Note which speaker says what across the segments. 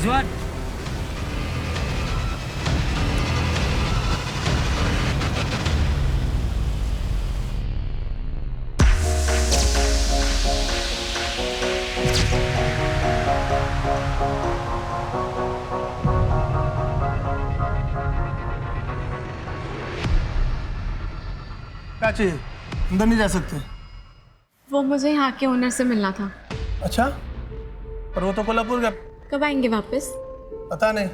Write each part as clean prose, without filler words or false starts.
Speaker 1: रिजवान,
Speaker 2: क्या चाहिए? अंदर नहीं जा सकते।
Speaker 3: वो मुझे यहाँ के ओनर से मिलना था।
Speaker 2: अच्छा, पर वो तो कोल्हापुर का।
Speaker 3: कब आएंगे वापस?
Speaker 2: पता नहीं।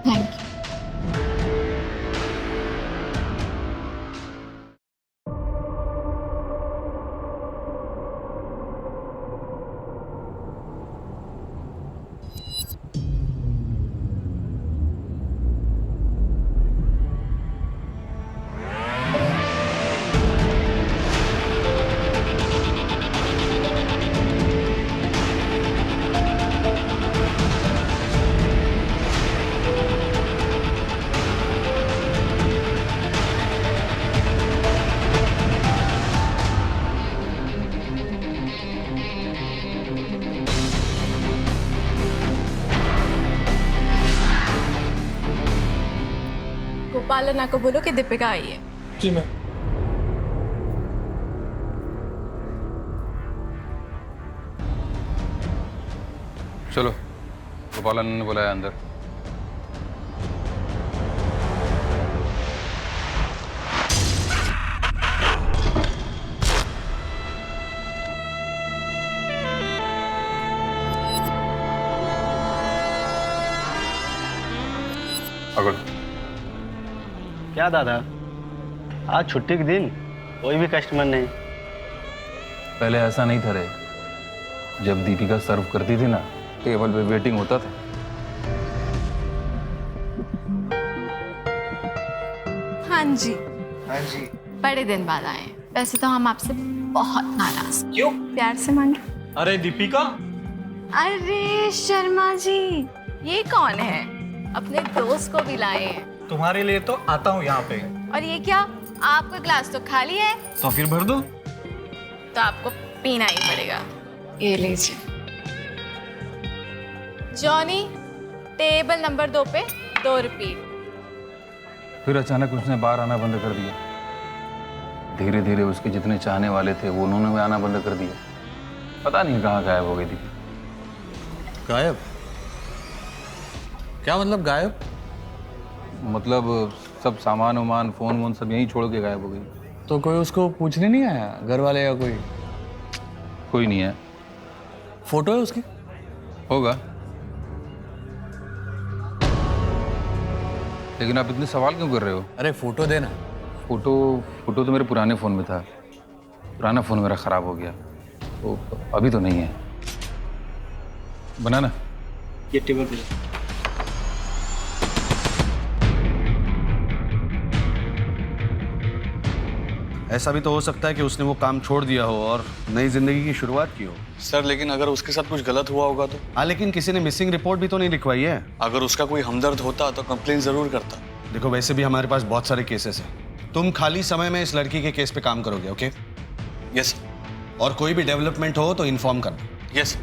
Speaker 3: Thank you. गोपालना को बोलो कि दीपिका आई है।
Speaker 2: जी मैं।
Speaker 4: चलो, गोपालन ने बुलाया अंदर। पकड़।
Speaker 5: क्या दादा, आज छुट्टी के दिन कोई भी कस्टमर नहीं?
Speaker 4: पहले ऐसा नहीं था रे। जब दीपिका सर्व करती थी ना, टेबल पे वेटिंग होता था।
Speaker 3: हाँ जी।
Speaker 2: हाँ जी।
Speaker 3: बड़े दिन बाद आए हैं। वैसे तो हम आपसे बहुत नाराज।
Speaker 1: क्यों?
Speaker 3: प्यार से मांगे।
Speaker 1: अरे दीपिका,
Speaker 3: अरे शर्मा जी, ये कौन है? अपने दोस्त को भी लाए हैं।
Speaker 1: तुम्हारे लिए तो आता हूँ यहाँ पे।
Speaker 3: और ये क्या? आपका ग्लास तो खाली है।
Speaker 1: तो फिर भर दो।
Speaker 3: तो आपको पीना ही पड़ेगा। ये लीजिए। जॉनी, टेबल नंबर 2 पे 2 रिपीट।
Speaker 4: फिर अचानक उसने बाहर आना बंद कर दिया। धीरे धीरे उसके जितने चाहने वाले थे वो उन्होंने भी आना बंद कर दिया। पता नहीं कहाँ गायब हो गई थी।
Speaker 6: गायब? क्या मतलब गायब?
Speaker 4: मतलब सब सामान वामान फोन वोन सब यहीं छोड़ के गायब हो गई।
Speaker 6: तो कोई उसको पूछने नहीं आया, घर वाले या कोई?
Speaker 4: कोई नहीं है।
Speaker 6: फोटो है उसकी?
Speaker 4: होगा, लेकिन आप इतने सवाल क्यों कर रहे हो?
Speaker 6: अरे फोटो देना।
Speaker 4: फोटो तो मेरे पुराने फ़ोन में था। पुराना फ़ोन मेरा ख़राब हो गया, तो अभी तो नहीं है। बनाना
Speaker 5: ये टेबल पे।
Speaker 7: ऐसा भी तो हो सकता है कि उसने वो काम छोड़ दिया हो और नई जिंदगी की शुरुआत की हो।
Speaker 6: सर लेकिन अगर उसके साथ कुछ गलत हुआ होगा तो?
Speaker 7: हाँ, लेकिन किसी ने मिसिंग रिपोर्ट भी तो नहीं लिखवाई है।
Speaker 6: अगर उसका कोई हमदर्द होता तो कंप्लेन जरूर करता।
Speaker 7: देखो, वैसे भी हमारे पास बहुत सारे केसेस हैं। तुम खाली समय में इस लड़की के केस पे काम करोगे, ओके?
Speaker 6: यस
Speaker 7: और कोई भी डेवलपमेंट हो तो इन्फॉर्म करना।
Speaker 6: यस।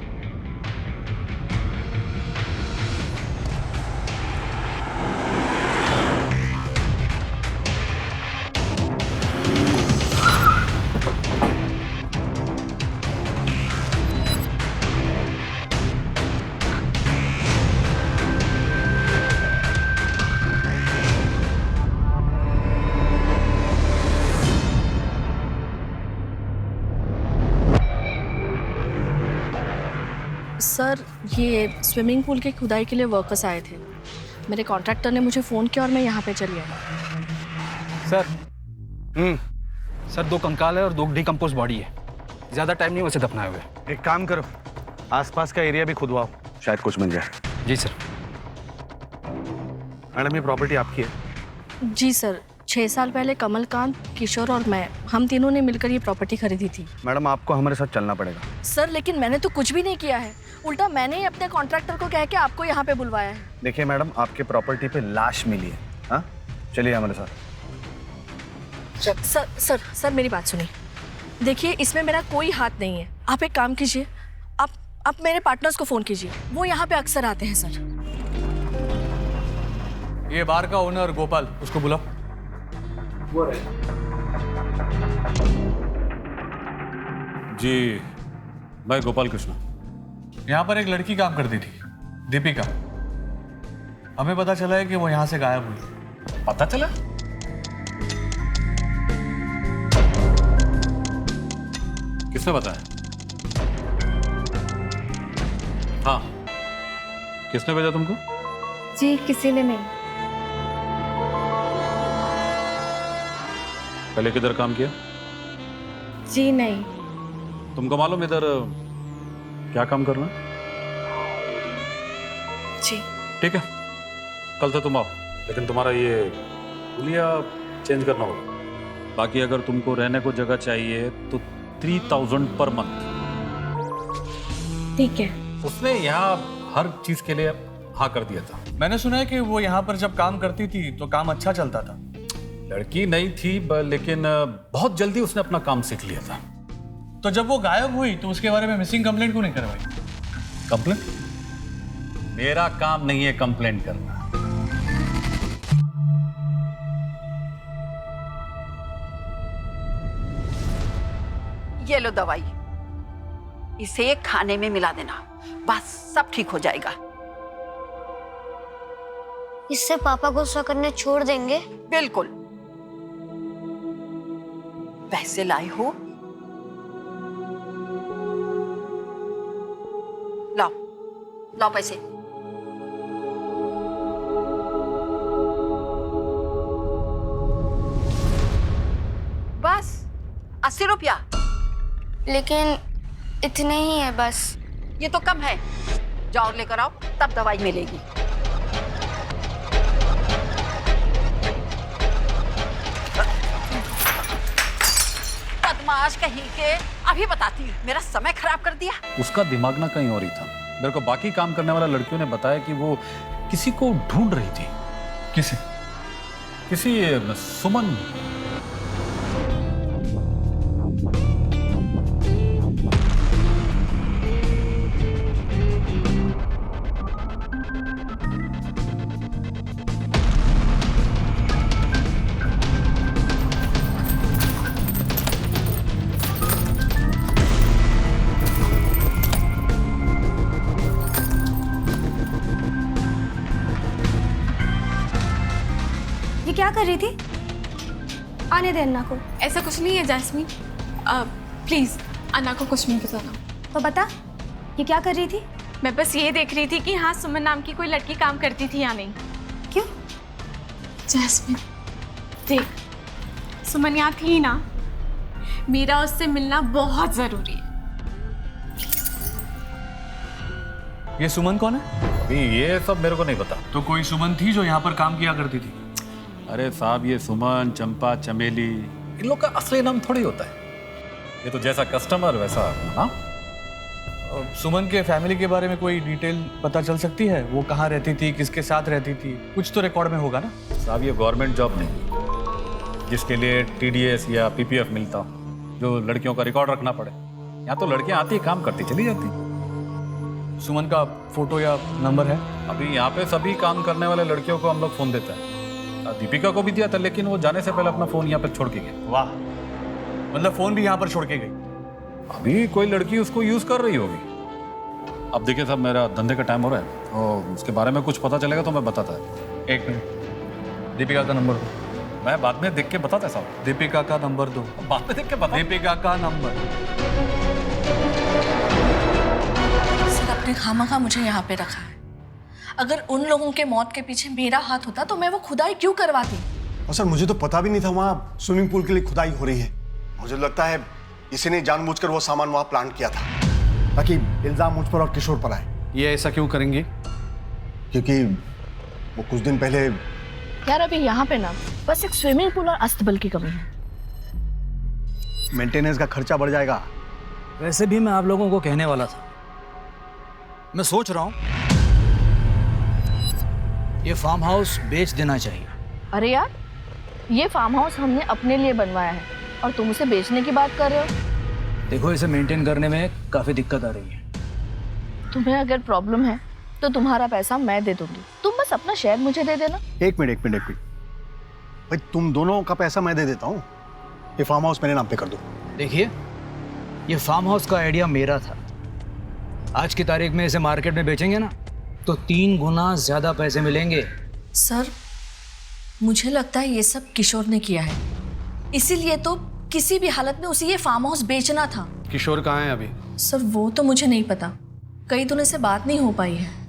Speaker 8: सर, ये स्विमिंग पूल के खुदाई के लिए वर्कर्स आए थे। मेरे कॉन्ट्रैक्टर ने मुझे फ़ोन किया और मैं यहाँ पे चली आई।
Speaker 1: सर, सर 2 कंकाल है और 2 डिकम्पोज बॉडी है। ज़्यादा टाइम नहीं वैसे दफनाए हुए।
Speaker 7: एक काम करो, आसपास का एरिया भी खुदवाओ, शायद कुछ मिल जाए।
Speaker 1: जी सर।
Speaker 7: मैडम, ये प्रॉपर्टी आपकी है?
Speaker 8: जी सर, 6 साल पहले कमलकांत, किशोर और मैं, हम तीनों ने मिलकर ये प्रॉपर्टी खरीदी थी।
Speaker 7: मैडम आपको हमारे साथ चलना पड़ेगा।
Speaker 8: सर लेकिन मैंने तो कुछ भी नहीं किया है, उल्टा मैंने ही अपने कॉन्ट्रैक्टर को कह के आपको यहाँ पे बुलवाया है।
Speaker 7: देखिए मैडम, आपके प्रॉपर्टी पे लाश मिली है। हाँ, चलिए हमारे साथ।
Speaker 8: सर सर सर मेरी बात सुनिए, देखिए इसमें मेरा कोई हाथ नहीं है। आप एक काम कीजिए, आप मेरे पार्टनर्स को फ़ोन कीजिए, वो यहाँ पे अक्सर आते हैं। सर
Speaker 1: ये बार का ओनर गोपाल, उसको बुलाओ।
Speaker 4: जी, मैं गोपाल कृष्णा।
Speaker 1: यहाँ पर एक लड़की काम करती थी, दीपिका। हमें पता चला है कि वो यहाँ से गायब हुई।
Speaker 4: पता चला? किसने बताया? हाँ, किसने भेजा तुमको?
Speaker 3: जी किसी ने नहीं।
Speaker 4: पहले किधर काम किया?
Speaker 3: जी नहीं।
Speaker 4: तुमको मालूम इधर क्या काम करना?
Speaker 8: जी
Speaker 4: ठीक है, कल से तुम आओ, लेकिन तुम्हारा ये हुलिया चेंज करना होगा। बाकी अगर तुमको रहने को जगह चाहिए तो 3000 पर मंथ।
Speaker 3: ठीक है।
Speaker 4: उसने यहाँ हर चीज के लिए हाँ कर दिया था।
Speaker 1: मैंने सुना है कि वो यहाँ पर जब काम करती थी तो काम अच्छा चलता था।
Speaker 4: लड़की नहीं थी लेकिन बहुत जल्दी उसने अपना काम सीख लिया था।
Speaker 1: तो जब वो गायब हुई तो उसके बारे में मिसिंग कंप्लेंट क्यों नहीं करवाई?
Speaker 4: कंप्लेंट? मेरा काम नहीं है कंप्लेंट करना।
Speaker 9: ये लो दवाई, इसे खाने में मिला देना, बस सब ठीक हो जाएगा।
Speaker 10: इससे पापा गुस्सा करने छोड़ देंगे?
Speaker 9: बिल्कुल। पैसे लाए हो? लाओ लाओ पैसे। बस 80 रुपया।
Speaker 10: लेकिन इतने ही है बस।
Speaker 9: ये तो कम है, जाओ लेकर आओ, तब दवाई मिलेगी। बदमाश कहीं के, अभी बताती हूँ, मेरा समय खराब कर दिया।
Speaker 4: उसका दिमाग ना कहीं और ही था। मेरे को बाकी काम करने वाला लड़कियों ने बताया कि वो किसी को ढूंढ रही थी। किसी सुमन।
Speaker 10: ये क्या कर रही थी? आने दे अन्ना को।
Speaker 3: ऐसा कुछ नहीं है जैस्मीन, प्लीज अन्ना को कुछ नहीं बताना।
Speaker 10: तो बता, ये क्या कर रही थी?
Speaker 3: मैं बस ये देख रही थी कि हाँ सुमन नाम की कोई लड़की काम करती थी या नहीं।
Speaker 10: क्यों?
Speaker 3: जैस्मीन देख, सुमन यहाँ थी ना, मेरा उससे मिलना बहुत जरूरी है।
Speaker 1: ये सुमन कौन है?
Speaker 4: अभी ये सब मेरे को नहीं पता।
Speaker 1: तो कोई सुमन थी जो यहाँ पर काम किया करती थी?
Speaker 4: अरे साहब, ये सुमन, चंपा, चमेली, इन लोग का असली नाम थोड़ी होता है। ये तो जैसा कस्टमर वैसा ना।
Speaker 1: सुमन के फैमिली के बारे में कोई डिटेल पता चल सकती है? वो कहाँ रहती थी, किसके साथ रहती थी? कुछ तो रिकॉर्ड में होगा ना?
Speaker 4: साहब ये गवर्नमेंट जॉब नहीं जिसके लिए TDS या PPF मिलता हो, जो लड़कियों का रिकॉर्ड रखना पड़े। यहाँ तो लड़कियाँ आती काम करती चली जाती।
Speaker 1: सुमन का फोटो या नंबर है?
Speaker 4: अभी यहाँ पे सभी काम करने वाले लड़कियों को हम लोग फोन देता है। दीपिका को भी दिया था, लेकिन वो जाने से पहले अपना फोन यहाँ पे छोड़ के गया।
Speaker 1: वाह, मतलब फोन भी यहाँ पर छोड़ के गई?
Speaker 4: अभी कोई लड़की उसको यूज कर रही होगी। अब देखिए साहब, मेरा धंधे का टाइम हो रहा है, तो उसके बारे में कुछ पता चलेगा तो मैं बताता है।
Speaker 1: एक मिनट, दीपिका का नंबर दो।
Speaker 4: मैं बाद में देख के बताता है साहब।
Speaker 1: दीपिका का नंबर दो।
Speaker 4: बाद में देख के बता।
Speaker 1: दीपिका का नंबर।
Speaker 8: सर आपने खामखा मुझे यहाँ पे रखा है। अगर उन लोगों के मौत के पीछे मेरा हाथ होता तो मैं वो खुदाई क्यों करवाती?
Speaker 2: और सर मुझे तो पता भी नहीं था वहाँ स्विमिंग पूल के लिए खुदाई हो रही है। मुझे लगता है किसी ने जानबूझकर वो सामान वहाँ प्लांट किया था ताकि इल्जाम मुझ पर और किशोर पर आए।
Speaker 1: ये ऐसा क्यों करेंगे?
Speaker 2: क्योंकि वो कुछ दिन पहले
Speaker 8: यार अभी यहाँ पे ना बस एक स्विमिंग पूल और अस्तबल की कमी है।
Speaker 2: मेंटेनेंस का खर्चा बढ़ जाएगा।
Speaker 11: वैसे भी मैं आप लोगों को कहने वाला था, मैं सोच रहा हूँ ये फार्म हाउस बेच देना चाहिए।
Speaker 8: अरे यार, ये फार्म हाउस हमने अपने लिए बनवाया है और तुम उसे बेचने की बात कर रहे हो।
Speaker 11: देखो, इसे मेंटेन करने में काफी दिक्कत आ रही है।
Speaker 8: तुम्हें अगर प्रॉब्लम है तो तुम्हारा पैसा मैं दे दूंगी, तुम बस अपना शेयर मुझे दे देना।
Speaker 2: एक मिनट भाई, तुम दोनों का पैसा मैं दे देता हूँ, ये फार्म हाउस मेरे नाम पे कर दो।
Speaker 11: देखिए, ये फार्म हाउस का आइडिया मेरा था। आज की तारीख में इसे मार्केट में बेचेंगे ना तो 3 गुना ज्यादा पैसे मिलेंगे।
Speaker 8: सर, मुझे लगता है ये सब किशोर ने किया है, इसीलिए तो किसी भी हालत में उसे ये फार्म हाउस बेचना था।
Speaker 7: किशोर कहाँ है अभी?
Speaker 8: सर वो तो मुझे नहीं पता, कई दिनों से बात नहीं हो पाई है।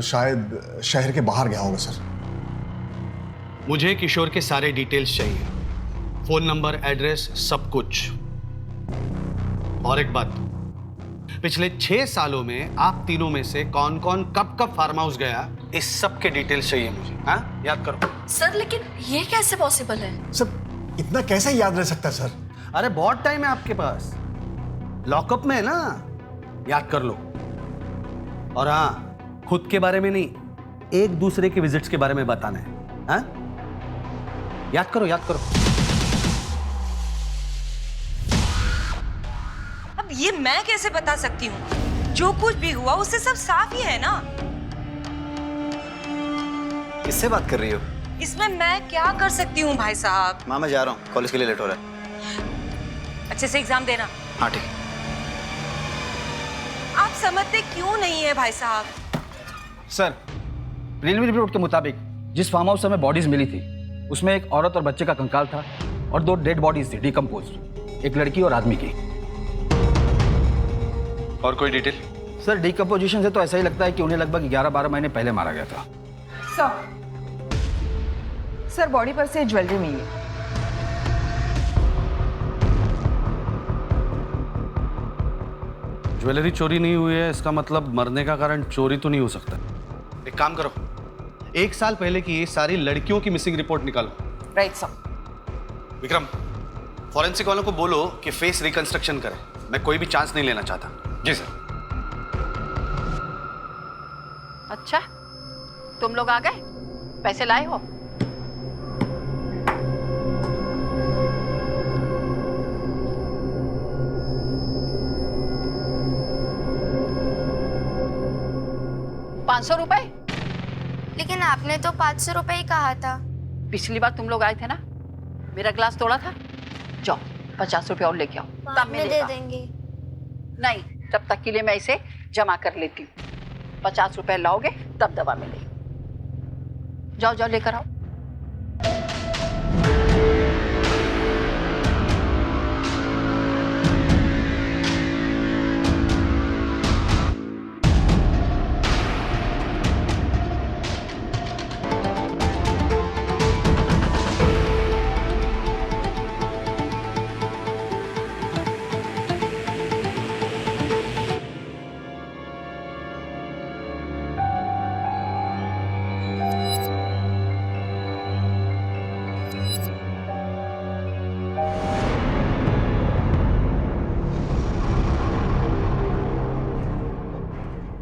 Speaker 2: शायद शहर के बाहर गया होगा सर।
Speaker 7: मुझे किशोर के सारे डिटेल्स चाहिए, फोन नंबर, एड्रेस, सब कुछ। और एक बात, पिछले 6 सालों में आप तीनों में से कौन कौन कब कब फार्म हाउस गया, इस सब के डिटेल्स चाहिए मुझे। हाँ, याद करो।
Speaker 8: सर लेकिन ये कैसे पॉसिबल है?
Speaker 2: सर इतना कैसे याद रह सकता है सर?
Speaker 7: अरे बहुत टाइम है आपके पास, लॉकअप में है ना, याद कर लो। और हाँ, खुद के बारे में नहीं, एक दूसरे के विजिट्स के बारे में बताना है। हाँ, याद करो, याद करो।
Speaker 12: अब ये मैं कैसे बता सकती हूँ? जो कुछ भी हुआ उससे सब साफ ही है ना।
Speaker 5: किससे बात कर रही हो?
Speaker 12: इसमें मैं क्या कर सकती हूँ भाई साहब?
Speaker 5: माँ मैं जा रहा हूँ, कॉलेज के लिए लेट हो रहा है।
Speaker 12: अच्छे से एग्जाम देना।
Speaker 5: हाँ ठीक है।
Speaker 12: आप समझते क्यों नहीं है भाई साहब?
Speaker 11: सर, प्रीलिमिनरी रिपोर्ट के मुताबिक जिस फार्म हाउस से हमें बॉडीज मिली थी उसमें एक औरत और बच्चे का कंकाल था और 2 डेड बॉडीज थी डिकम्पोज्ड, एक लड़की और आदमी की।
Speaker 7: और कोई डिटेल?
Speaker 11: सर, डिकम्पोजिशन से तो ऐसा ही लगता है कि उन्हें लगभग 11-12 महीने पहले मारा गया था।
Speaker 12: सर बॉडी पर से ज्वेलरी मिली है।
Speaker 7: ज्वेलरी चोरी नहीं हुई है, इसका मतलब मरने का कारण चोरी तो नहीं हो सकता। एक काम करो, 1 साल पहले की ये सारी लड़कियों की मिसिंग रिपोर्ट निकालो।
Speaker 12: Right sir.
Speaker 7: विक्रम, फॉरेंसिक वालों को बोलो कि फेस रिकंस्ट्रक्शन करें, मैं कोई भी चांस नहीं लेना चाहता। जी सर।
Speaker 9: अच्छा, तुम लोग आ गए, पैसे लाए हो? ₹500?
Speaker 10: लेकिन आपने तो 500 रुपए ही कहा था।
Speaker 9: पिछली बार तुम लोग आए थे ना, मेरा ग्लास तोड़ा था। जाओ 50 रुपए और लेके आओ, तब
Speaker 10: में दे
Speaker 9: मिलेगा।
Speaker 10: देंगे।
Speaker 9: नहीं, तब तक के लिए मैं इसे जमा कर लेती हूँ। 50 रुपए लाओगे तब दवा मिलेगी। जाओ जाओ लेकर आओ।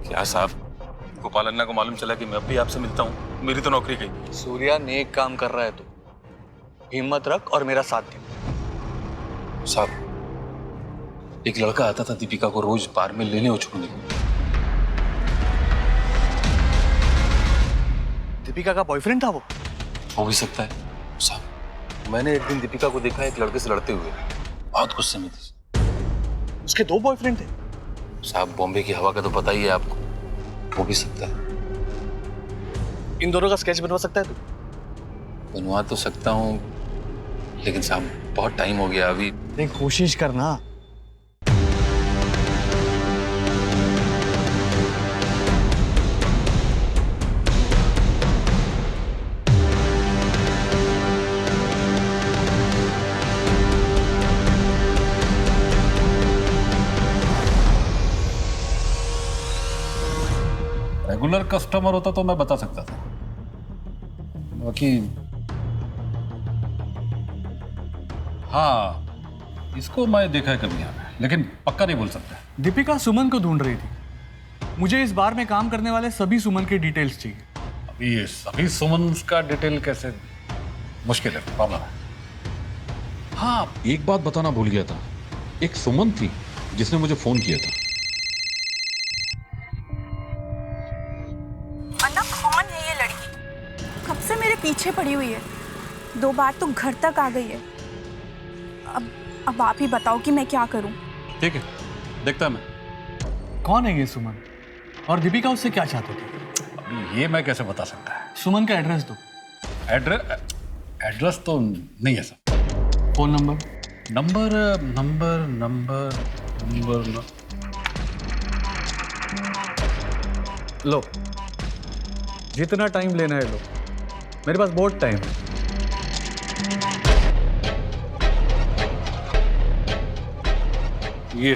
Speaker 4: क्या साहब, गोपाल अन्ना को मालूम चला कि मैं अब भी आपसे मिलता हूँ? मेरी तो नौकरी गई।
Speaker 6: सूर्या नेक काम कर रहा है, तो हिम्मत रख और मेरा साथ दे।
Speaker 4: साहब, एक लड़का आता था दीपिका को रोज बार में लेने और छोड़ने को।
Speaker 6: दीपिका का बॉयफ्रेंड था वो?
Speaker 4: हो भी सकता है साहब। मैंने एक दिन दीपिका को देखा एक लड़के से लड़ते हुए, बहुत गुस्से में थी।
Speaker 6: उसके 2 बॉयफ्रेंड थे?
Speaker 4: साहब, बॉम्बे की हवा का तो पता ही है आपको, हो भी सकता है।
Speaker 6: इन दोनों का स्केच बनवा सकता है तू?
Speaker 4: बनवा तो सकता हूँ, लेकिन साहब बहुत टाइम हो गया अभी।
Speaker 1: नहीं, कोशिश करना।
Speaker 4: रेगुलर कस्टमर होता तो मैं बता सकता था, बाकी हाँ, इसको मैं देखा है कभी यहाँ पे, लेकिन पक्का नहीं बोल सकता।
Speaker 1: दीपिका सुमन को ढूंढ रही थी। मुझे इस बार में काम करने वाले सभी सुमन की डिटेल्स चाहिए।
Speaker 4: अभी ये सभी सुमन का डिटेल कैसे, मुश्किल है, प्रॉब्लम है।
Speaker 13: हाँ, एक बात बताना भूल गया था। एक सुमन थी जिसने मुझे फोन किया था।
Speaker 10: अन्ना, कौन है ये लड़की? कब से मेरे पीछे पड़ी हुई है। 2 बार तो घर तक आ गई है। अब आप ही बताओ कि मैं क्या करूं।
Speaker 4: ठीक है, देखता मैं।
Speaker 1: कौन है ये सुमन और दीपिका उससे क्या चाहते थे?
Speaker 4: अभी ये मैं कैसे बता सकता है?
Speaker 1: सुमन का एड्रेस दो।
Speaker 4: एड्रेस तो नहीं है सर।
Speaker 1: Phone number?
Speaker 4: नंबर
Speaker 1: लो, जितना टाइम लेना है लो, मेरे पास बहुत टाइम है।
Speaker 4: ये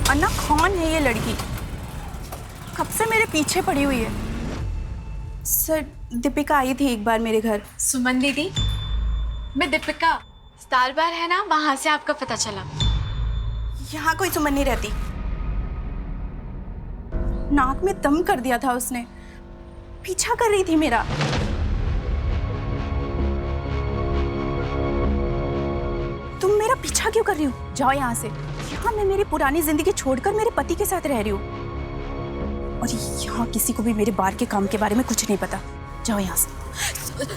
Speaker 10: अन्ना, कौन है ये लड़की? कब से मेरे पीछे पड़ी हुई है। सर, दीपिका आई थी एक बार मेरे घर।
Speaker 3: सुमन दीदी, मैं दीपिका, स्टार बार है ना, वहां से आपका पता चला।
Speaker 10: यहाँ कोई सुमन नहीं रहती। नाक में दम कर दिया था उसने। पीछा कर रही थी मेरा। तुम मेरा पीछा क्यों कर रही हो? जाओ यहाँ से। यहाँ मैं मेरी पुरानी जिंदगी छोड़कर मेरे पति के साथ रह रही हूँ, और यहाँ किसी को भी मेरे बार के काम के बारे में कुछ नहीं पता। जाओ यहाँ से।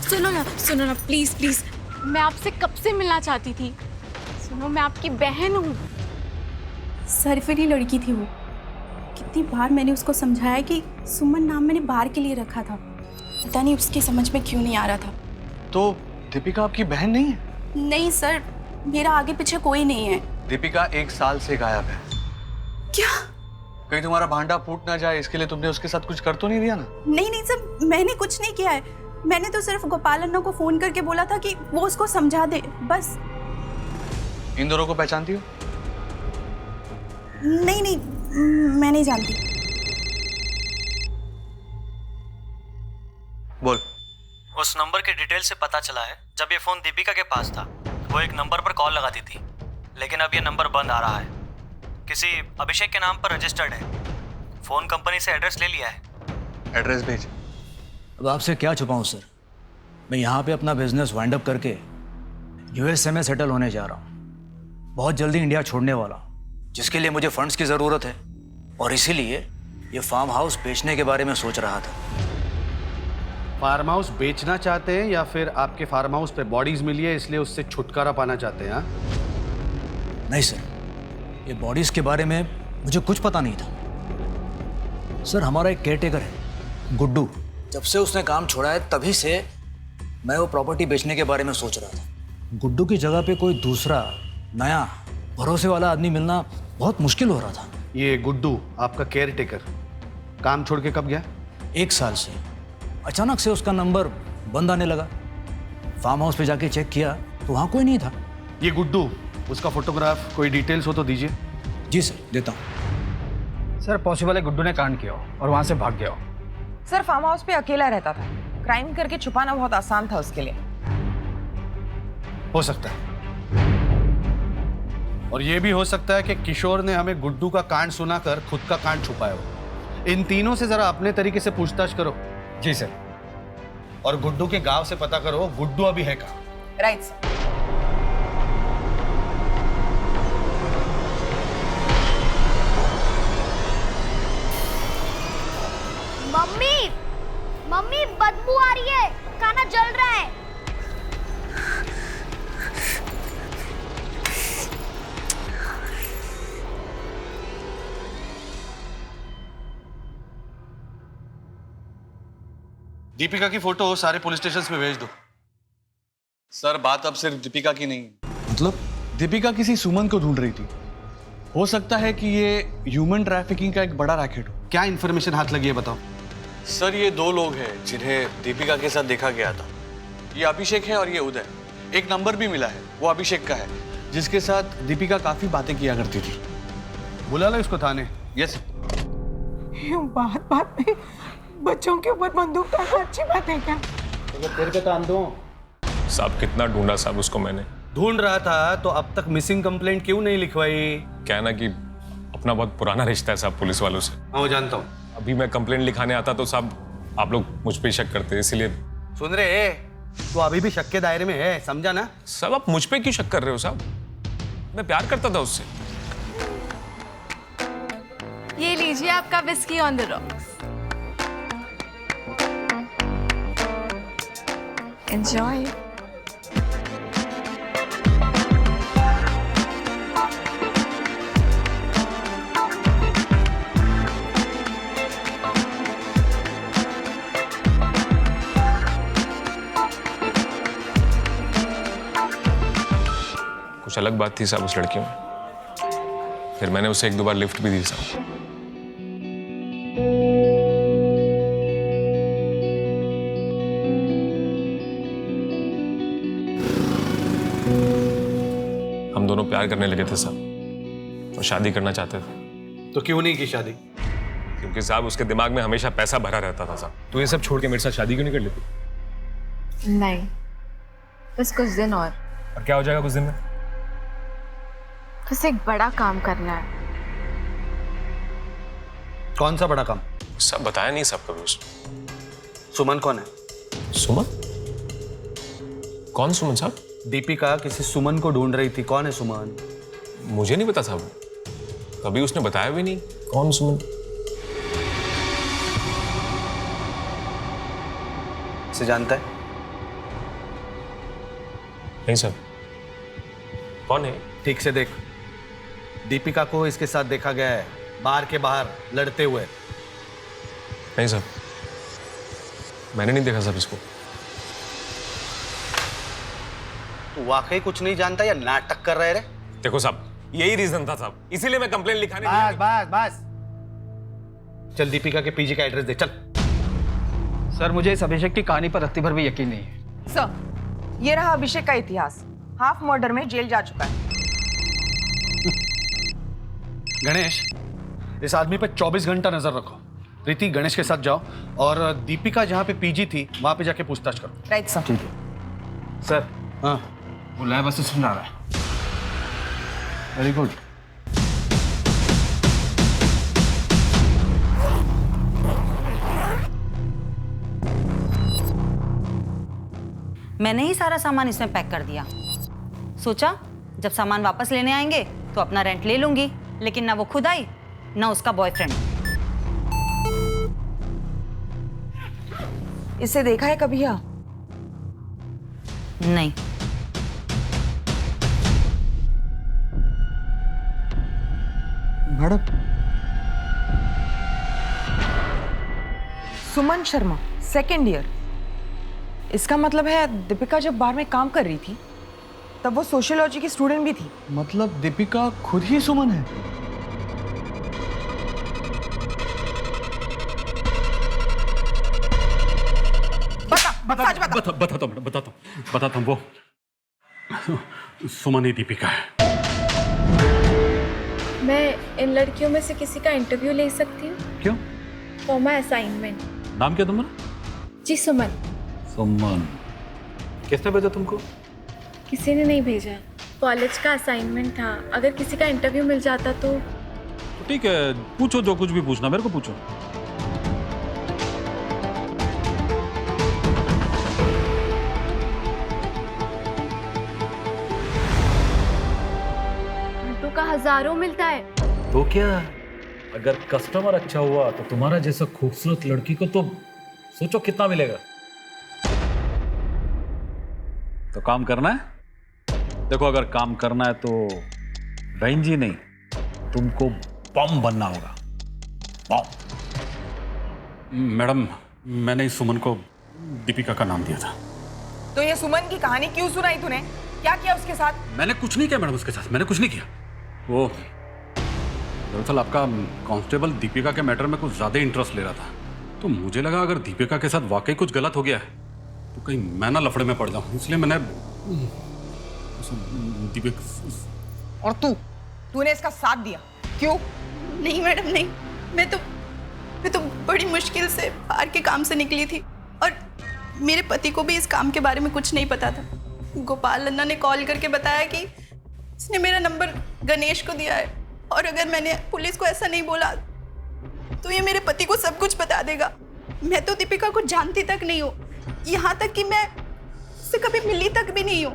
Speaker 3: सुनो ना प्लीज प्लीज, मैं आपसे कब से मिलना चाहती थी। सुनो, मैं आपकी बहन हूँ।
Speaker 10: सरफिरी लड़की थी वो। कितनी बार मैंने उसको समझाया कि सुमन नाम मैंने बार के लिए रखा था। पता नहीं उसकी समझ में क्यों नहीं आ रहा था।
Speaker 1: तो दीपिका आपकी बहन नहीं है?
Speaker 10: नहीं सर, मेरा आगे पीछे कोई नहीं है।
Speaker 1: दीपिका 1 साल से गायब है।
Speaker 10: क्या?
Speaker 1: कहीं तुम्हारा भांडा फूट ना जाए, इसके लिए तुमने उसके साथ कुछ कर तो नहीं दिया ना?
Speaker 10: नहीं सर, मैंने कुछ नहीं किया है। मैंने तो सिर्फ गोपाल अन्ना को फोन करके बोला था कि वो उसको समझा दे, बस।
Speaker 1: इन दोनों को पहचानती हो?
Speaker 10: नहीं, मैं नहीं जानती।
Speaker 1: बोल।
Speaker 14: उस नंबर के डिटेल से पता चला है, जब ये फोन दीपिका के पास था वो एक नंबर पर कॉल लगाती थी, लेकिन अब ये नंबर बंद आ रहा है। किसी अभिषेक के नाम पर रजिस्टर्ड है। फोन कंपनी से एड्रेस ले लिया है।
Speaker 1: एड्रेस भेज।
Speaker 11: अब आपसे क्या छुपाऊं सर, मैं यहाँ पे अपना बिजनेस वाइंड अप करके यूएसए में सेटल होने जा रहा हूँ। बहुत जल्दी इंडिया छोड़ने वाला हूँ, जिसके लिए मुझे फंड्स की ज़रूरत है, और इसीलिए ये फार्म हाउस बेचने के बारे में सोच रहा था।
Speaker 7: फार्म हाउस बेचना चाहते हैं या फिर आपके फार्म हाउस पे बॉडीज मिली है इसलिए उससे छुटकारा पाना चाहते हैं?
Speaker 11: नहीं सर, ये बॉडीज के बारे में मुझे कुछ पता नहीं था। सर, हमारा एक केयरटेकर है गुड्डू। जब से उसने काम छोड़ा है तभी से मैं वो प्रॉपर्टी बेचने के बारे में सोच रहा था। गुड्डू की जगह पे कोई दूसरा नया भरोसे वाला आदमी मिलना बहुत मुश्किल हो रहा था।
Speaker 7: ये गुड्डू आपका केयरटेकर काम छोड़ के कब गया?
Speaker 11: 1 साल से। अचानक से उसका नंबर बंद आने लगा। फार्म हाउस पे जाके चेक किया तो वहाँ कोई नहीं था।
Speaker 7: ये गुड्डू, उसका फोटोग्राफ, कोई डिटेल्स हो तो दीजिए।
Speaker 11: जी सर, देता हूँ। सर, पॉसिबल है गुड्डू ने कांड किया हो और वहाँ से भाग गया हो।
Speaker 15: सर, फार्म हाउस पे अकेला रहता था। क्राइम करके छुपाना बहुत आसान था उसके लिए।
Speaker 7: हो सकता है, और ये भी हो सकता है कि किशोर ने हमें गुड्डू का कांड सुनाकर खुद का कांड छुपाया हो। इन तीनों से जरा अपने तरीके से पूछताछ करो।
Speaker 11: जी सर।
Speaker 7: और गुड्डू के गांव से पता करो गुड्डू अभी है कहाँ।
Speaker 15: Right sir.
Speaker 7: दीपिका की फोटो सारे पुलिस स्टेशन पे भेज दो।
Speaker 6: सर बात अब सिर्फ दीपिका की नहीं है।
Speaker 1: मतलब दीपिका किसी सुमन को ढूंढ रही थी। हो सकता है कि ये ह्यूमन ट्रैफिकिंग का एक बड़ा रैकेट हो।
Speaker 7: क्या इन्फॉर्मेशन हाथ लगी है बताओ।
Speaker 6: सर ये 2 लोग हैं जिन्हें दीपिका के साथ देखा गया था। ये अभिषेक है और ये उदय। एक नंबर भी मिला है, वो अभिषेक का है, जिसके साथ दीपिका काफी बातें किया करती थी।
Speaker 7: बुला लो इसको थाने। यस।
Speaker 15: बात बात में बच्चों के ऊपर बंदूक डालना अच्छी बात है क्या?
Speaker 7: तेरे पे काम दो।
Speaker 16: साहब कितना ढूंढा साहब उसको मैंने।
Speaker 7: ढूंढ रहा था तो अब तक मिसिंग कंप्लेंट क्यों नहीं लिखवाई?
Speaker 16: क्या है ना कि अपना बहुत पुराना रिश्ता है साहब पुलिस वालों से।
Speaker 7: हाँ जानता हूँ।
Speaker 16: अभी मैं कंप्लेंट लिखाने आता तो साहब आप लोग मुझ पे शक करते, इसीलिए।
Speaker 7: सुन रहे तो अभी भी शक के दायरे में है, समझा ना?
Speaker 16: साहब आप मुझ पे क्यों शक कर रहे हो साहब? मैं प्यार करता था उससे।
Speaker 3: ये लीजिए आपका whisky on the rocks. Enjoy.
Speaker 16: कुछ अलग बात थी साहब उस लड़की में। फिर मैंने उसे 1-2 बार लिफ्ट भी दी साहब। हम दोनों प्यार करने लगे थे साहब और शादी करना चाहते थे।
Speaker 7: तो क्यों नहीं की शादी?
Speaker 16: क्योंकि साहब उसके दिमाग में हमेशा पैसा भरा रहता था साहब। तो ये सब छोड़ के मेरे साथ शादी क्यों नहीं कर लेती?
Speaker 3: नहीं, बस कुछ दिन और
Speaker 16: क्या हो जाएगा कुछ दिन में?
Speaker 3: बस एक बड़ा काम करना है।
Speaker 7: कौन सा बड़ा काम?
Speaker 16: सब बताया नहीं सब कभी उसने।
Speaker 7: सुमन कौन है?
Speaker 16: सुमन? कौन सुमन साहब?
Speaker 7: दीपिका किसी सुमन को ढूंढ रही थी। कौन है सुमन?
Speaker 16: मुझे नहीं पता साहब, कभी उसने बताया भी नहीं कौन सुमन।
Speaker 7: से जानता है?
Speaker 16: नहीं सर। कौन है?
Speaker 7: ठीक से देख। दीपिका को इसके साथ देखा गया है बार के बाहर लड़ते हुए।
Speaker 16: नहीं सर, मैंने नहीं देखा सर इसको।
Speaker 7: तू वाकई कुछ नहीं जानता या नाटक कर रहे रे?
Speaker 16: देखो साहब, यही रीजन था साहब, इसीलिए मैं कंप्लेंट लिखाने
Speaker 7: बस बस बस। चल दीपिका के पीजी का एड्रेस दे चल।
Speaker 11: सर मुझे इस अभिषेक की कहानी पर रत्ती भर भी यकीन नहीं है।
Speaker 15: सर ये रहा अभिषेक का इतिहास। हाफ मर्डर में जेल जा चुका है।
Speaker 7: गणेश, इस आदमी पे 24 घंटा नजर रखो। प्रीति गणेश के साथ जाओ और दीपिका जहाँ पे पीजी थी वहां पे जाके पूछताछ करो।
Speaker 15: Right sir.
Speaker 11: ठीक है सर।
Speaker 7: हाँ
Speaker 11: वो लैब असिस्टेंट आ रहा है। Very good.
Speaker 12: मैंने ही सारा सामान इसमें पैक कर दिया। सोचा जब सामान वापस लेने आएंगे तो अपना रेंट ले लूंगी, लेकिन ना वो खुद आई ना उसका बॉयफ्रेंड।
Speaker 15: इसे देखा है कभी? या
Speaker 12: नहीं।
Speaker 1: Madam,
Speaker 15: Suman Sharma, 2nd year. इसका मतलब है दीपिका जब बार में काम कर रही थी तब वो सोशियोलॉजी की स्टूडेंट भी थी।
Speaker 1: मतलब दीपिका खुद ही सुमन है?
Speaker 4: बताता हूँ। वो सुमन ही दीपिका है।
Speaker 3: मैं इन लड़कियों में से किसी का इंटरव्यू ले सकती हूँ?
Speaker 4: क्यों?
Speaker 3: For my assignment.
Speaker 4: नाम क्या तुम्हारा?
Speaker 3: जी सुमन।
Speaker 4: सुमन। किसने भेजा तुमको?
Speaker 3: किसी ने नहीं भेजा, कॉलेज का असाइनमेंट था। अगर किसी का इंटरव्यू मिल जाता तो
Speaker 4: ठीक है, पूछो जो कुछ भी पूछना, मेरे को पूछो।
Speaker 3: का हजारों मिलता है।
Speaker 4: तो क्या, अगर कस्टमर अच्छा हुआ तो तुम्हारा जैसा खूबसूरत लड़की को तो सोचो कितना मिलेगा। तो काम करना है? देखो अगर काम करना है तो बहन जी नहीं, तुमको बम बनना होगा। बम। मैडम, मैंने इस सुमन को दीपिका का नाम दिया था।
Speaker 15: तो ये सुमन की कहानी क्यों सुनाई तूने? क्या किया उसके साथ?
Speaker 4: मैंने कुछ नहीं किया मैडम उसके साथ, मैंने कुछ नहीं किया। वो दरअसल आपका कांस्टेबल दीपिका के मैटर में कुछ ज़्यादा इंटरेस्ट ले रहा था, तो मुझे लगा अगर दीपिका के साथ वाकई कुछ गलत हो गया है तो कहीं मैं ना लफड़े में पड़ जाऊँ, इसलिए मैंने दीपिका।
Speaker 15: और तूने इसका साथ दिया क्यों?
Speaker 10: नहीं मैडम नहीं, मैं तो बड़ी मुश्किल से बाहर के काम से निकली थी और मेरे पति को भी इस काम के बारे में कुछ नहीं पता था। गोपाल अन्ना ने कॉल करके बताया कि उसने मेरा नंबर गणेश को दिया है और अगर मैंने पुलिस को ऐसा नहीं बोला तो ये मेरे पति को सब कुछ बता देगा। मैं तो दीपिका को जानती तक नहीं हूँ, यहाँ तक कि मैं उससे कभी मिली तक भी नहीं हूँ।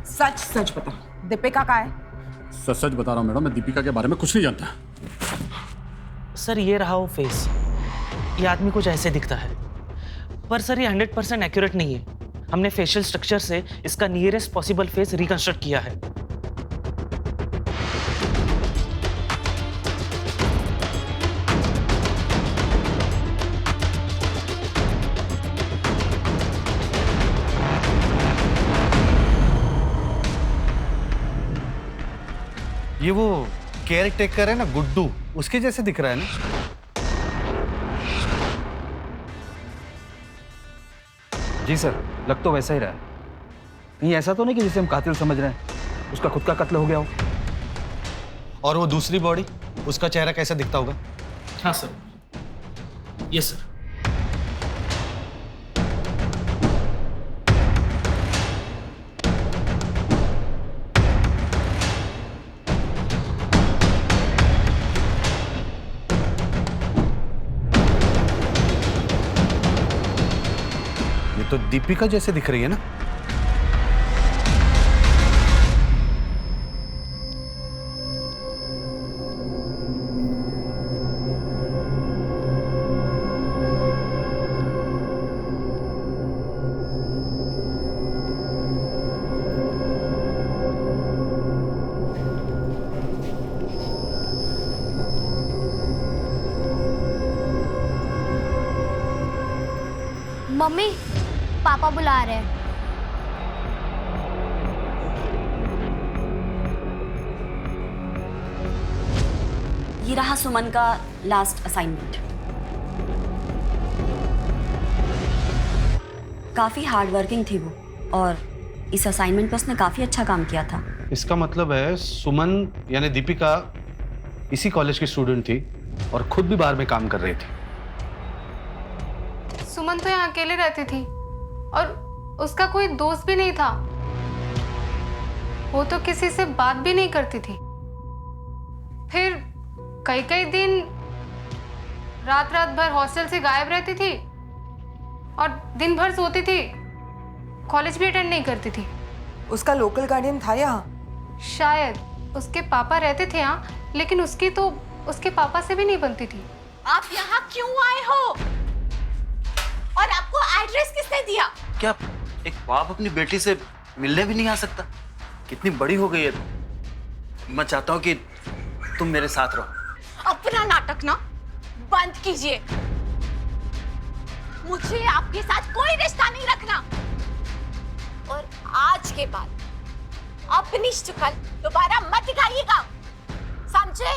Speaker 15: सच सच बता, दीपिका का है?
Speaker 4: सच सच बता रहा हूँ मैडम, मैं दीपिका के बारे में कुछ नहीं जानता।
Speaker 17: सर ये रहा वो फेस, ये आदमी कुछ ऐसे दिखता है, पर सर ये 100% एक्यूरेट नहीं है। हमने फेशियल स्ट्रक्चर से इसका नियरेस्ट पॉसिबल फेस रिकंस्ट्रक्ट किया है।
Speaker 7: ये वो केयर टेकर है ना गुड्डू, उसके जैसे दिख रहा है ना?
Speaker 11: जी सर, लग तो वैसा ही रहा है। नहीं ऐसा तो नहीं कि जिसे हम कातिल समझ रहे हैं उसका खुद का कत्ल हो गया हो।
Speaker 7: और वो दूसरी बॉडी, उसका चेहरा कैसा दिखता होगा?
Speaker 17: हाँ सर, यस सर।
Speaker 7: तो दीपिका जैसे दिख रही है ना?
Speaker 18: मम्मी, पापा बुला रहे हैं।
Speaker 19: ये रहा सुमन का लास्ट असाइनमेंट। काफी हार्ड वर्किंग थी वो और इस असाइनमेंट पर उसने काफी अच्छा काम किया था।
Speaker 7: इसका मतलब है सुमन यानी दीपिका इसी कॉलेज की स्टूडेंट थी और खुद भी बाहर में काम कर रही थी।
Speaker 3: सुमन तो यहाँ अकेले रहती थी और उसका कोई दोस्त भी नहीं था। वो तो किसी से बात भी नहीं करती थी। फिर कई कई दिन रात रात भर हॉस्टल से गायब रहती थी और दिन भर सोती थी, कॉलेज भी अटेंड नहीं करती थी।
Speaker 15: उसका लोकल गार्डियन था यहाँ?
Speaker 3: शायद उसके पापा रहते थे यहाँ, लेकिन उसकी तो उसके पापा से भी नहीं बनती थी।
Speaker 10: आप यहाँ क्यों आए हो और आपको एड्रेस किसने दिया?
Speaker 17: क्या एक बाप अपनी बेटी से मिलने भी नहीं आ सकता? कितनी बड़ी हो गई है। मैं चाहता हूँ कि तुम मेरे साथ रहो।
Speaker 10: अपना नाटक ना बंद कीजिए। मुझे आपके साथ कोई रिश्ता नहीं रखना और आज के बाद अपनी शक्ल दोबारा मत दिखाइएगा, समझे?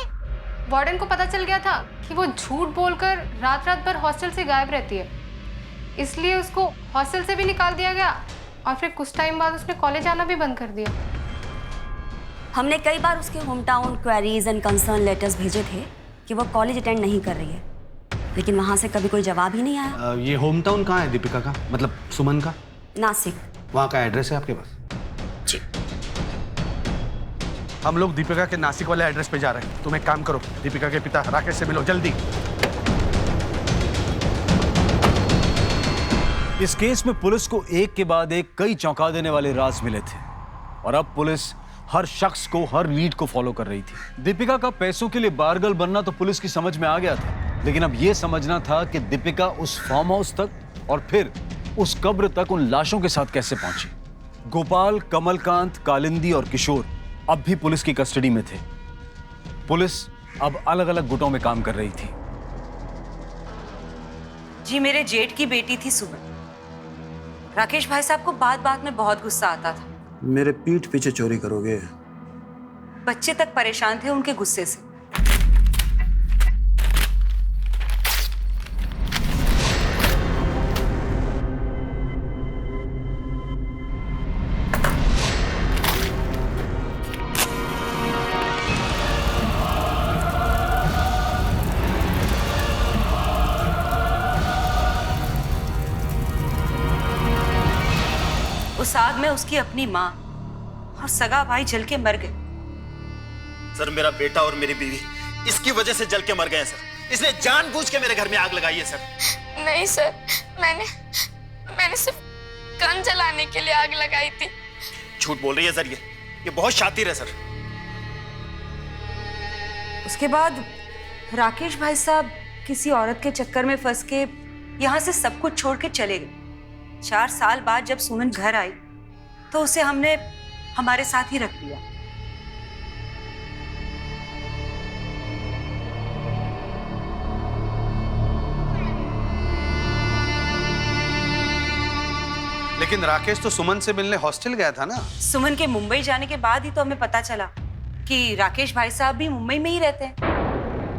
Speaker 3: वार्डन को पता चल गया था कि वो झूठ बोलकर रात रात भर हॉस्टल से गायब रहती है, इसलिए उसको हॉस्टल से भी निकाल दिया गया और फिर कुछ टाइम बाद उसने कॉलेज आना भी बंद कर दिया।
Speaker 19: हमने कई बार उसके home town queries and concern letters भेजे थे कि वो कॉलेज अटेंड नहीं कर रही है, लेकिन वहां से कभी कोई जवाब ही नहीं आया।
Speaker 7: ये होम टाउन कहाँ है दीपिका का, मतलब सुमन का?
Speaker 19: नासिक।
Speaker 7: वहाँ का एड्रेस है आपके पास?
Speaker 19: जी।
Speaker 7: हम लोग दीपिका के नासिक वाले एड्रेस पे जा रहे हैं। तुम एक काम करो, दीपिका के पिता राकेश से मिलो जल्दी।
Speaker 11: इस केस में पुलिस को एक के बाद एक कई चौंका देने वाले राज मिले थे और अब पुलिस हर शख्स को, हर लीड को फॉलो कर रही थी। दीपिका का पैसों के लिए बारगल बनना तो पुलिस की समझ में आ गया था, लेकिन अब यह समझना था कि दीपिका उस फार्म हाउस तक और फिर उस कब्र तक उन लाशों के साथ कैसे पहुंची। गोपाल, कमलकांत, कालिंदी और किशोर अब भी पुलिस की कस्टडी में थे। पुलिस अब अलग अलग गुटों में काम कर रही थी।
Speaker 12: जी मेरे जेठ की बेटी थी सुमन। राकेश भाई साहब को बात बात में बहुत गुस्सा आता था।
Speaker 11: मेरे पीठ पीछे चोरी करोगे?
Speaker 12: बच्चे तक परेशान थे उनके गुस्से से। उस आग में उसकी अपनी माँ और सगा भाई जल के मर गए।
Speaker 20: सर मेरा बेटा और मेरी बीवी इसकी वजह से जल के मर गए हैं सर। इसने जानबूझ के मेरे घर में आग लगाई है सर।
Speaker 21: नहीं सर, मैंने सिर्फ गन जलाने के लिए आग लगाई थी।
Speaker 20: झूठ बोल रही है सर, ये बहुत शातिर है सर।
Speaker 12: उसके बाद राकेश भाई साहब किसी औरत के चक्कर में फंस के यहाँ से सब कुछ छोड़ के चले गए। 4 साल बाद जब सुमन घर आई तो उसे हमने हमारे साथ ही रख लिया।
Speaker 7: लेकिन राकेश तो सुमन से मिलने हॉस्टल गया था ना।
Speaker 12: सुमन के मुंबई जाने के बाद ही तो हमें पता चला कि राकेश भाई साहब भी मुंबई में ही रहते हैं।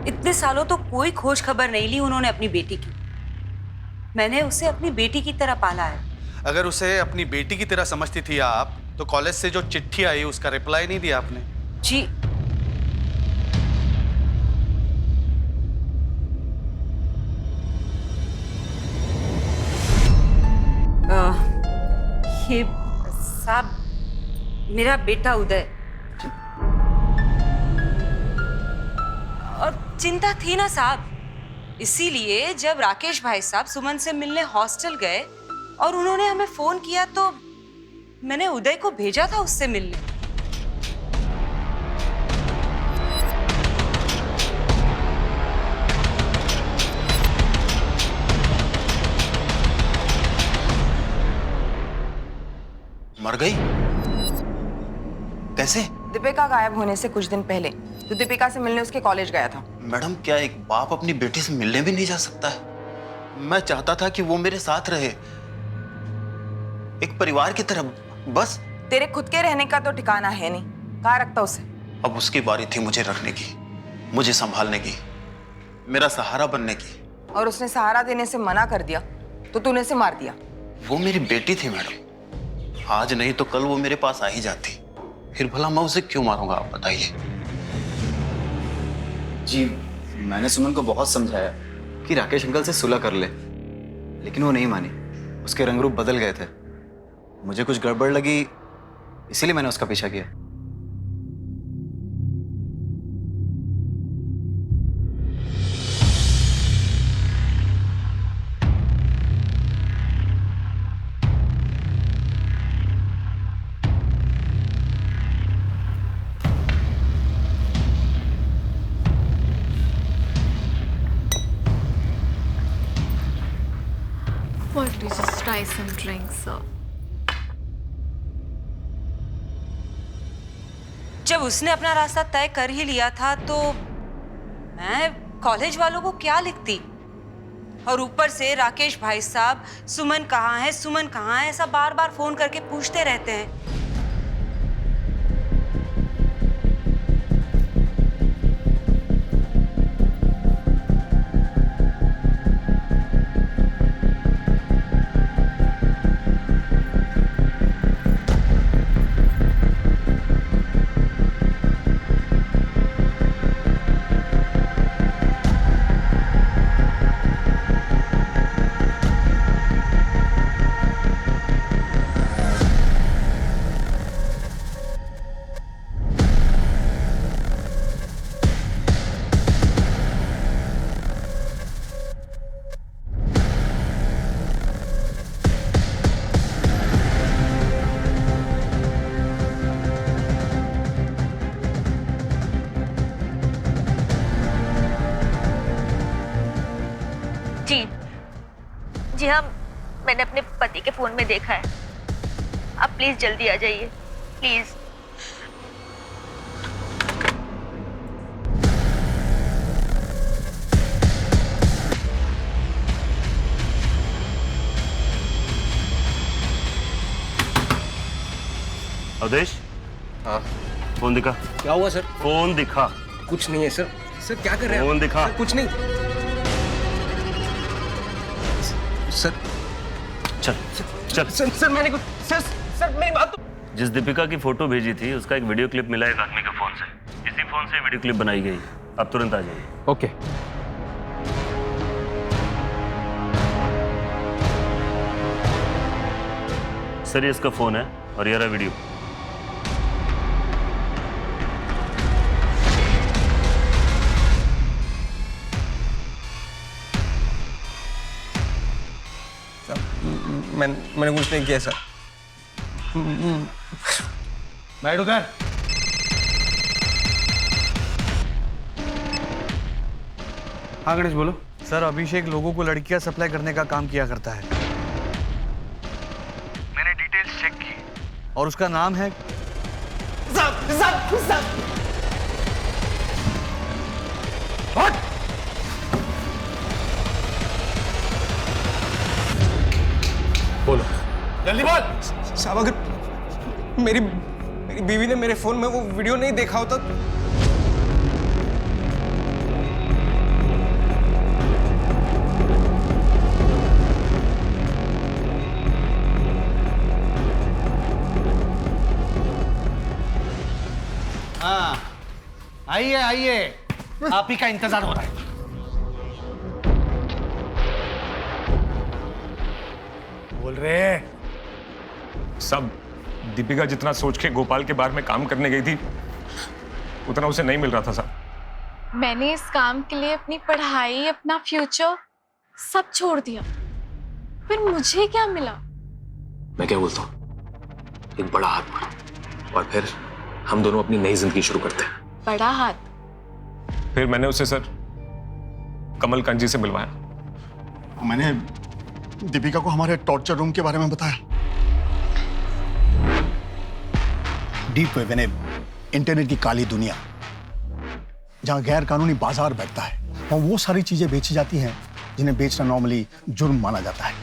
Speaker 12: इतने सालों तो कोई खोज खबर नहीं ली उन्होंने अपनी बेटी की। मैंने उसे अपनी बेटी की तरह पाला है।
Speaker 7: अगर उसे अपनी बेटी की तरह समझती थी आप, तो कॉलेज से जो चिट्ठी आई उसका रिप्लाई नहीं दिया आपने।
Speaker 12: जी ये साहब मेरा बेटा उदय, और चिंता थी ना साहब, इसीलिए जब राकेश भाई साहब सुमन से मिलने हॉस्टल गए और उन्होंने हमें फोन किया तो मैंने उदय को भेजा था उससे मिलने।
Speaker 20: मर गई? कैसे?
Speaker 15: दीपिका गायब होने से कुछ दिन पहले तो दीपिका से मिलने उसके कॉलेज गया था।
Speaker 20: मैडम क्या एक बाप अपनी बेटी से मिलने भी नहीं जा सकता है? मैं चाहता था कि वो मेरे साथ रहे, एक परिवार की तरह। बस
Speaker 15: तेरे खुद के रहने का तो ठिकाना है नहीं, कहाँ रखता उसे?
Speaker 20: अब उसकी बारी थी मुझे रखने की, मुझे संभालने की, मेरा सहारा बनने की।
Speaker 15: और उसने सहारा देने से मना कर दिया तो तूने उसे मार दिया।
Speaker 20: वो मेरी बेटी थी मैडम, आज नहीं तो कल वो मेरे पास आ ही जाती। फिर भला मैं उसे क्यों मारूंगा, आप बताइए।
Speaker 22: जी मैंने सुमन को बहुत समझाया कि राकेश अंकल से सुलह कर ले, लेकिन वो नहीं मानी। उसके रंग रूप बदल गए थे। मुझे कुछ गड़बड़ लगी, इसीलिए मैंने उसका पीछा किया।
Speaker 3: Why don't you just try some drinks, sir?
Speaker 12: जब उसने अपना रास्ता तय कर ही लिया था तो मैं कॉलेज वालों को क्या लिखती? और ऊपर से राकेश भाई साहब सुमन कहाँ है, सुमन कहाँ है, ऐसा बार बार फोन करके पूछते रहते हैं।
Speaker 23: जी हाँ, मैंने अपने पति के फोन में देखा है। आप प्लीज जल्दी आ जाइए, प्लीज।
Speaker 2: अवधेश।
Speaker 5: हाँ।
Speaker 2: फोन दिखा।
Speaker 5: क्या हुआ सर?
Speaker 2: फोन दिखा।
Speaker 5: कुछ नहीं है सर। सर क्या कर रहे हैं?
Speaker 2: फोन दिखा।
Speaker 5: सर, कुछ नहीं। सर
Speaker 2: चल चल।
Speaker 5: सर मैंने कुछ सर मेरी बात तो।
Speaker 2: जिस दीपिका की फोटो भेजी थी उसका एक वीडियो क्लिप मिला एक आदमी के फोन से। इसी फोन से वीडियो क्लिप बनाई गई। अब तुरंत आ जाइए।
Speaker 5: ओके।
Speaker 2: सर ये इसका फोन है और ये रहा वीडियो।
Speaker 5: मैंने कुछ नहीं किया सर।
Speaker 1: बैठ उधर।
Speaker 7: हाँ गणेश बोलो।
Speaker 1: सर अभिषेक लोगों को लड़कियां सप्लाई करने का काम किया करता है। मैंने डिटेल्स चेक की और उसका नाम है
Speaker 7: बोलो
Speaker 5: जल्दी बोल। साहब अगर मेरी बीवी ने मेरे फोन में वो वीडियो नहीं देखा होता।
Speaker 7: हाँ आइए आइए, आप ही का इंतजार हो रहा है।
Speaker 16: बोल रहे सब दीपिका जितना सोच के गोपाल के बारे में काम करने गई थी उतना उसे नहीं मिल रहा था साहब।
Speaker 21: मैंने इस काम के लिए अपनी पढ़ाई, अपना फ्यूचर सब छोड़ दिया, फिर मुझे क्या मिला?
Speaker 16: मैं क्या बोलता हूँ, एक बड़ा हाथ मारो और फिर हम दोनों अपनी नई जिंदगी शुरू करते हैं।
Speaker 21: बड़ा हाथ?
Speaker 16: फिर मैंने उसे सर कमलकांत जी से मिलवाया।
Speaker 8: मैंने दीपिका को हमारे टॉर्चर रूम के बारे में बताया। डीप वेब यानी इंटरनेट की काली दुनिया, जहां गैर कानूनी बाजार बैठता है और वो सारी चीजें बेची जाती हैं जिन्हें बेचना नॉर्मली जुर्म माना जाता है।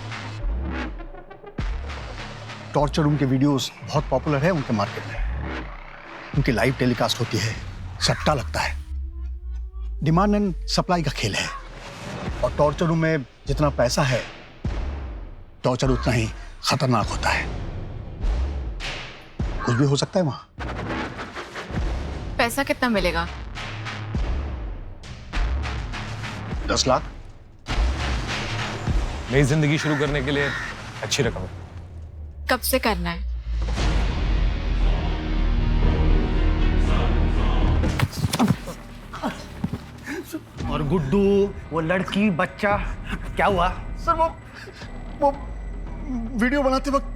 Speaker 8: टॉर्चर रूम के वीडियोस बहुत पॉपुलर है उनके मार्केट में। उनकी लाइव टेलीकास्ट होती है, सट्टा लगता है, डिमांड एंड सप्लाई का खेल है। और टॉर्चर रूम में जितना पैसा है टॉर्चर उतना ही खतरनाक होता है। कुछ भी हो सकता है वहां।
Speaker 21: पैसा कितना मिलेगा?
Speaker 8: 10 लाख।
Speaker 16: नई जिंदगी शुरू करने के लिए अच्छी रकम है।
Speaker 21: कब से करना है?
Speaker 7: और गुड्डू, वो लड़की, बच्चा, क्या हुआ?
Speaker 8: सर वो वीडियो बनाते वक्त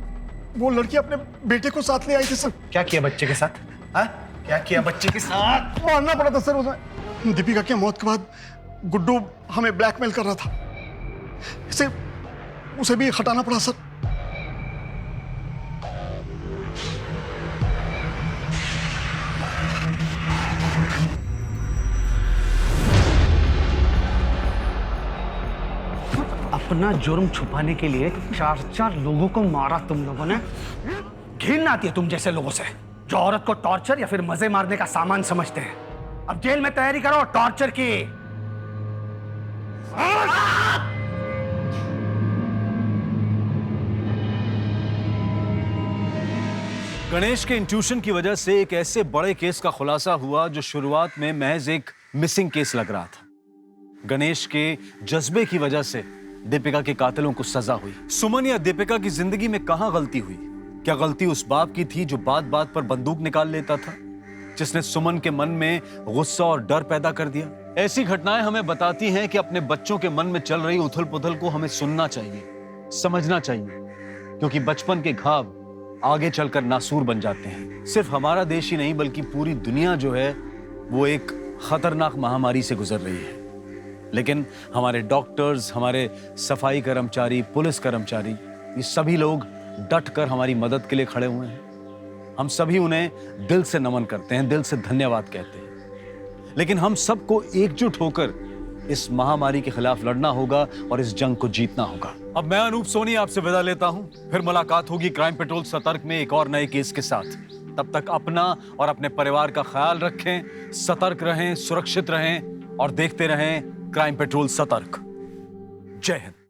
Speaker 8: वो लड़की अपने बेटे को साथ ले आई थी सर।
Speaker 7: क्या किया बच्चे के साथ? हाँ? क्या किया बच्चे के साथ?
Speaker 8: मारना पड़ा था सर उसे। दीपिका की मौत के बाद गुड्डू हमें ब्लैकमेल कर रहा था, इसे उसे भी हटाना पड़ा सर।
Speaker 7: अपना जुर्म छुपाने के लिए 4 लोगों को मारा तुम लोगों ने। घिन आती है तुम जैसे लोगों से जो औरत को टॉर्चर या फिर मजे मारने का सामान समझते हैं। अब जेल में तैयारी करो टॉर्चर की।
Speaker 11: गणेश के इंट्यूशन की वजह से एक ऐसे बड़े केस का खुलासा हुआ जो शुरुआत में महज एक मिसिंग केस लग रहा था। गणेश के जज्बे की वजह से दीपिका के कातिलों को सजा हुई। सुमन या दीपिका की जिंदगी में कहां गलती हुई? क्या गलती उस बाप की थी जो बात बात पर बंदूक निकाल लेता था, जिसने सुमन के मन में गुस्सा और डर पैदा कर दिया? ऐसी घटनाएं हमें बताती हैं कि अपने बच्चों के मन में चल रही उथल पुथल को हमें सुनना चाहिए, समझना चाहिए, क्योंकि बचपन के घाव आगे चलकर नासूर बन जाते हैं। सिर्फ हमारा देश ही नहीं बल्कि पूरी दुनिया जो है वो एक खतरनाक महामारी से गुजर रही है। लेकिन हमारे डॉक्टर्स, हमारे सफाई कर्मचारी, पुलिस कर्मचारी, ये सभी लोग डट कर हमारी मदद के लिए खड़े हुए हैं। हम सभी उन्हें दिल से नमन करते हैं, दिल से धन्यवाद कहते हैं। लेकिन हम सबको एकजुट होकर इस महामारी के खिलाफ लड़ना होगा और इस जंग को जीतना होगा। अब मैं अनूप सोनी आपसे विदा लेता हूं। फिर मुलाकात होगी क्राइम पेट्रोल सतर्क में एक और नए केस के साथ।
Speaker 4: तब तक अपना और अपने परिवार का ख्याल रखें, सतर्क रहें, सुरक्षित रहें और देखते रहें क्राइम पेट्रोल सतर्क। जय हिंद।